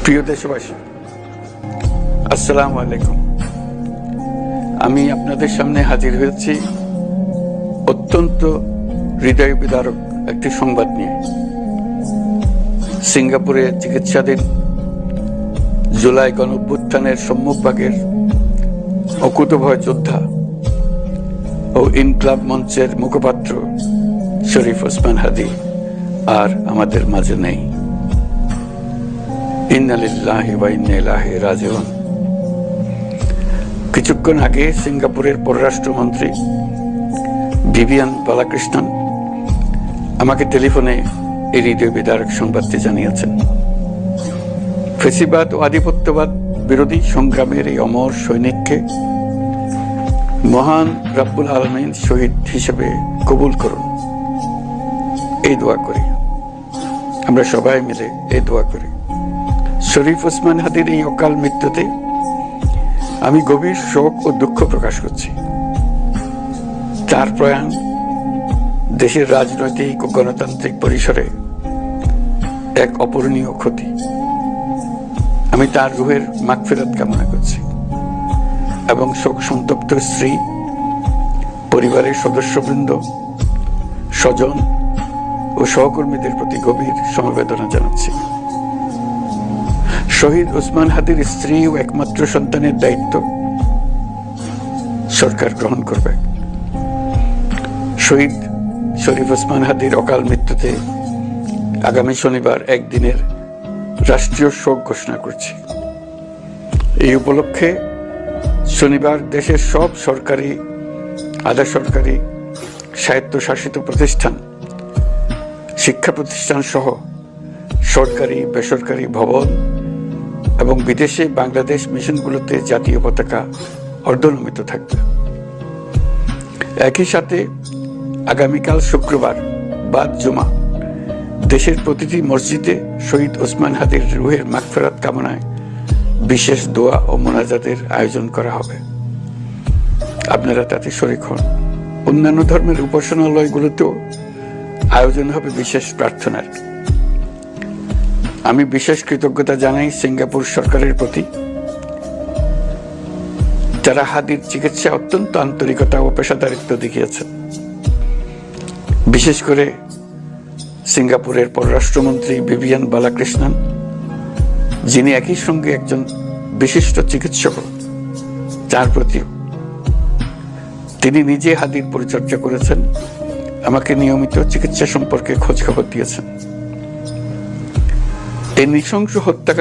প্রিয় দেশবাসী, আসসালামু আলাইকুম। আমি আপনাদের সামনে হাজির হয়েছি অত্যন্ত হৃদয় বিদারক একটি সংবাদ নিয়ে। সিঙ্গাপুরে চিকিৎসাধীন জুলাই গণঅভ্যুত্থানের সম্মুখভাগের অকুতোভয় যোদ্ধা ও ইনকলাব মঞ্চের মুখপাত্র শরীফ ওসমান হাদী আর আমাদের মাঝে নেই। ইন্না লিল্লাহি ওয়া ইন্না ইলাইহি রাজিউন। কিছুক্ষণ আগে সিঙ্গাপুরের পররাষ্ট্রমন্ত্রী ভিভিয়ান বালাকৃষ্ণন আমাকে টেলিফোনে এই হৃদয় বিদারক সংবাদটি জানিয়েছেন। ফেসিবাদ ও আধিপত্যবাদ বিরোধী সংগ্রামের এই অমর সৈনিককে মহান রব্বুল আলামিন শহীদ হিসেবে কবুল করুন, এই দোয়া করি। আমরা সবাই মিলে এই দোয়া করি। শরীফ ওসমান হাদীর এই অকাল মৃত্যুতে আমি গভীর শোক ও দুঃখ প্রকাশ করছি। তার প্রয়াণ দেশের রাজনৈতিক ও গণতান্ত্রিক পরিসরে এক অপূরণীয় ক্ষতি। আমি তার রুহের মাগফিরাত কামনা করছি এবং শোক সন্তপ্ত স্ত্রী, পরিবারের সদস্যবৃন্দ, স্বজন ও সহকর্মীদের প্রতি গভীর সমবেদনা জানাচ্ছি। শহীদ ওসমান হাদীর স্ত্রী ও একমাত্র সন্তানের দায়িত্ব সরকার গ্রহণ করবে। শহীদ শরীফ ওসমান হাদীর অকাল মৃত্যুতে আগামী শনিবার একদিনের রাষ্ট্রীয় শোক ঘোষণা করছি। এই উপলক্ষে শনিবার দেশের সব সরকারি, আধা সরকারি, স্বায়ত্তশাসিত প্রতিষ্ঠান, শিক্ষা প্রতিষ্ঠান সহ সরকারি বেসরকারি ভবন এবং বিদেশে বাংলাদেশ মিশনগুলোতে জাতীয় পতাকা অর্ধনমিত থাকবে। একই সাথে আগামীকাল শুক্রবার বাদ জুমা দেশের প্রতিটি মসজিদে শহীদ ওসমান হাদীর রুহের মাগফিরাত কামনায় বিশেষ দোয়া ও মোনাজাতের আয়োজন করা হবে। আপনারা তাতে শরীক হন। অন্যান্য ধর্মের উপাসনালয়গুলোতেও আয়োজন হবে বিশেষ প্রার্থনার। আমি বিশেষ কৃতজ্ঞতা জানাই সিঙ্গাপুর সরকারের প্রতি, যারা হাদীর চিকিৎসা অত্যন্ত আন্তরিকতা ও পেশাদারিত্ব দেখিয়েছেন। বিশেষ করে সিঙ্গাপুরের পররাষ্ট্রমন্ত্রী ভিভিয়ান বালাকৃষ্ণন, যিনি একই সঙ্গে একজন বিশিষ্ট চিকিৎসক, তার প্রতিও। তিনি নিজে হাদীর পরিচর্যা করেছেন, আমাকে নিয়মিত চিকিৎসা সম্পর্কে খোঁজ খবর দিয়েছেন। এই নৃশংস হত্যা